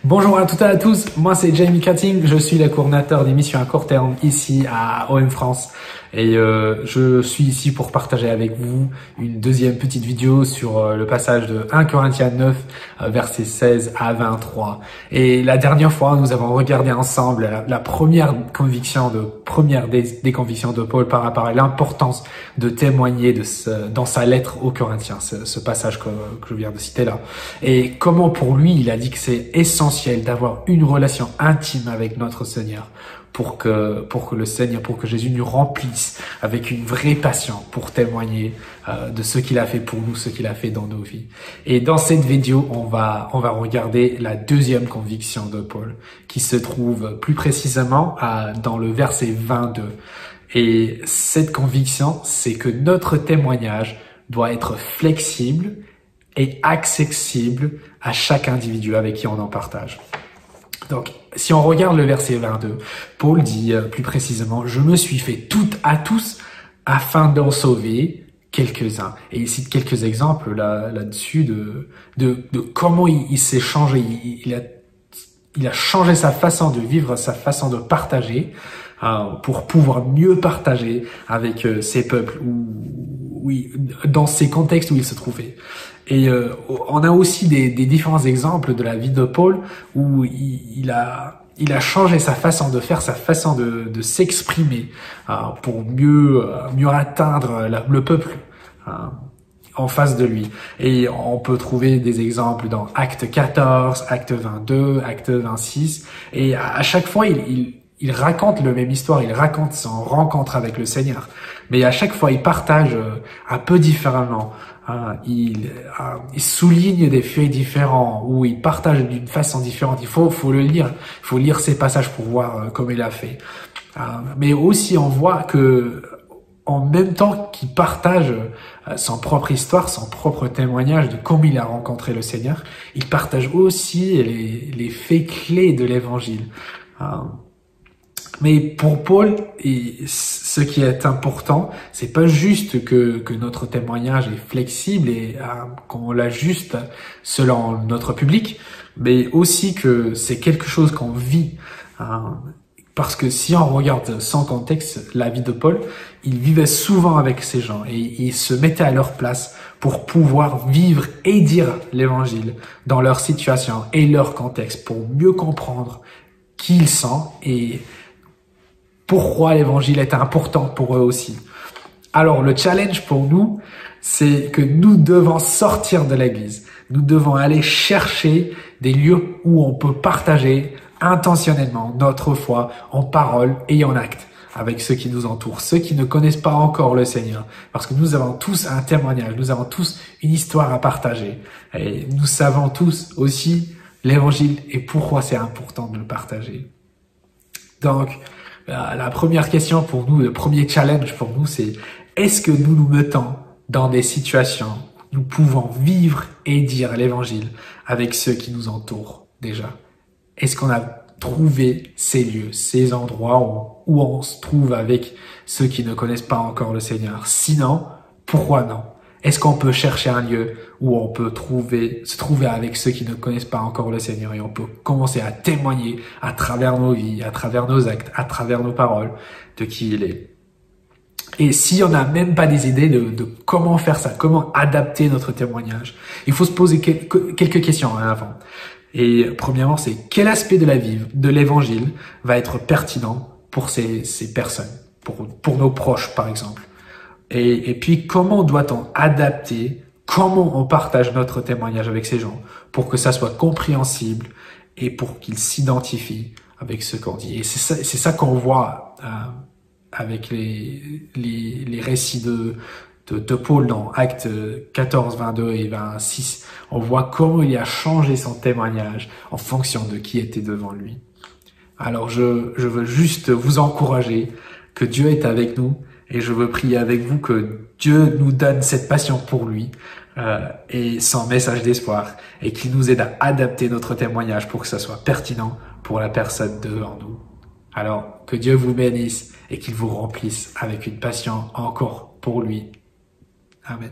Bonjour à toutes et à tous, moi c'est Jamie Cutting, je suis le coordinateur des missions à court terme ici à OM France et je suis ici pour partager avec vous une deuxième petite vidéo sur le passage de 1 Corinthiens 9 versets 16 à 23. Et la dernière fois, nous avons regardé ensemble la première conviction des convictions de Paul par rapport à l'importance de témoigner dans sa lettre aux Corinthiens, ce passage que je viens de citer là. Et comment pour lui, il a dit que c'est essentiel d'avoir une relation intime avec notre Seigneur pour que Jésus nous remplisse avec une vraie passion pour témoigner de ce qu'il a fait pour nous, ce qu'il a fait dans nos vies. Et dans cette vidéo, on va regarder la deuxième conviction de Paul, qui se trouve plus précisément dans le verset 22. Et cette conviction, c'est que notre témoignage doit être flexible et accessible à chaque individu avec qui on en partage. Donc, si on regarde le verset 22, Paul dit plus précisément « Je me suis fait tout à tous afin d'en sauver quelques-uns ». Et il cite quelques exemples là-dessus de comment il s'est changé. Il a changé sa façon de vivre, sa façon de partager pour pouvoir mieux partager avec ces peuples dans ces contextes où il se trouvait. Et on a aussi des différents exemples de la vie de Paul où il a changé sa façon de faire, sa façon de s'exprimer pour mieux atteindre le peuple en face de lui. Et on peut trouver des exemples dans Acte 14, Acte 22, Acte 26. Et à chaque fois, il raconte la même histoire, il raconte son rencontre avec le Seigneur. Mais à chaque fois, il partage un peu différemment. Il souligne des faits différents ou il partage d'une façon différente. Il faut le lire. Il faut lire ces passages pour voir comment il a fait. Mais aussi, on voit que en même temps qu'il partage son propre histoire, son propre témoignage de comment il a rencontré le Seigneur, il partage aussi les faits clés de l'Évangile. Mais pour Paul, ce qui est important, c'est pas juste que notre témoignage est flexible et qu'on l'ajuste selon notre public, mais aussi que c'est quelque chose qu'on vit. Parce que si on regarde sans contexte la vie de Paul, il vivait souvent avec ces gens et il se mettait à leur place pour pouvoir vivre et dire l'évangile dans leur situation et leur contexte pour mieux comprendre qui ils sont et pourquoi l'évangile est important pour eux aussi. Alors, le challenge pour nous, c'est que nous devons sortir de l'église. Nous devons aller chercher des lieux où on peut partager intentionnellement notre foi en parole et en acte avec ceux qui nous entourent, ceux qui ne connaissent pas encore le Seigneur. Parce que nous avons tous un témoignage, nous avons tous une histoire à partager. Et nous savons tous aussi l'évangile et pourquoi c'est important de le partager. Donc, la première question pour nous, le premier challenge pour nous, c'est est-ce que nous nous mettons dans des situations où nous pouvons vivre et dire l'évangile avec ceux qui nous entourent déjà? Est-ce qu'on a trouvé ces lieux, ces endroits où on se trouve avec ceux qui ne connaissent pas encore le Seigneur? Sinon, pourquoi non? Est-ce qu'on peut chercher un lieu où on peut se trouver avec ceux qui ne connaissent pas encore le Seigneur et on peut commencer à témoigner à travers nos vies, à travers nos actes, à travers nos paroles de qui il est? Et si on n'a même pas des idées de comment faire ça, comment adapter notre témoignage, il faut se poser quelques questions avant. Et premièrement, c'est quel aspect de la vie, de l'évangile va être pertinent pour ces personnes, pour nos proches par exemple. Et puis, comment doit-on adapter, comment on partage notre témoignage avec ces gens pour que ça soit compréhensible et pour qu'ils s'identifient avec ce qu'on dit. Et c'est ça qu'on voit avec les récits de Paul dans Actes 14, 22 et 26. On voit comment il a changé son témoignage en fonction de qui était devant lui. Alors, je veux juste vous encourager que Dieu est avec nous. Et je veux prier avec vous que Dieu nous donne cette passion pour lui et son message d'espoir et qu'il nous aide à adapter notre témoignage pour que ça soit pertinent pour la personne devant nous. Alors, que Dieu vous bénisse et qu'il vous remplisse avec une passion encore pour lui. Amen.